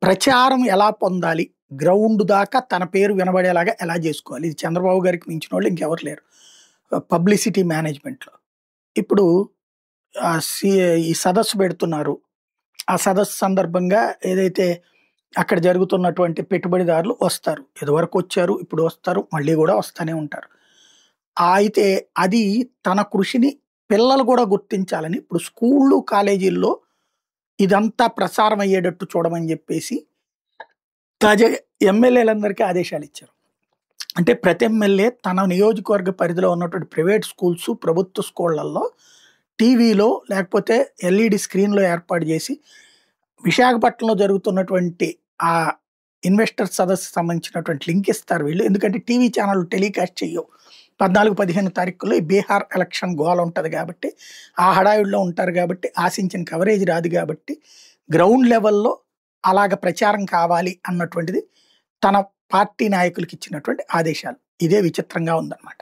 ప్రచారం ఎలా పొందాలి? గ్రౌండ్ దాకా తన పేరు వినబడేలాగా ఎలా జేసుకోవాలి? ఇది చంద్రబాబు గారికి మించినోళ్ళు ఇంకెవరు లేరు. పబ్లిసిటీ మేనేజ్‌మెంట్‌లో. ఇప్పుడు సి ఈ సదస్సు పెడుతున్నారు. ఆ సదస్సు సందర్భంగా ఏదైతే అక్కడ జరుగుతున్నటువంటి పెట్టుబడిదారులు వస్తారు. ఇదివరకొచ్చారు, ఇప్పుడు వస్తారు, మళ్ళీ గూడా వస్తానే ఉంటారు. అయితే అది తన కృషిని పిల్లలు గూడా గుర్తించాలని ఇప్పుడు స్కూళ్ళు, కాలేజీల్లో ఇదంతా ప్రసారం అయ్యేటట్టు చూడమని జెప్పేసి తాజాగా ఎమ్మెల్యేలందరికీ ఆదేశాలిచ్చారు. అంటే ప్రతి ఎమ్మెల్యే తన నియోజకవర్గ పరిధిలో ఉన్నటువంటి ప్రైవేట్ స్కూల్సు, ప్రభుత్వ స్కూళ్ళల్లో టీవీలో లేకపోతే ఎల్ఈడీ స్క్రీన్‌లో ఏర్పాటు జేసి, విశాఖపట్నంలో జరుగుతున్నటువంటి ఆ ఇన్వెస్టర్ సదస్సుకి సంబంధించినటువంటి లింక్ ఇస్తారు వీళ్ళు. ఎందుకంటే టీవీ ఛానెల్‌లు టెలికాస్ట్ చెయ్యవు. 14, 15 తారీఖుల్లో ఈ బీహార్ ఎలక్షన్ గోల ఉంటది గాబట్టి, ఆ హడావిడిలో ఉంటారు గాబట్టి, ఆశించిన కవరేజ్ రాదు గాబట్టి, గ్రౌండ్ లెవెల్‌లో అలాగ ప్రచారం కావాలి అన్నటువంటిది తన పార్టీ నాయకులకిచ్చినటువంటి ఆదేశాలు. ఇదే విచిత్రంగా ఉందన్నమాట.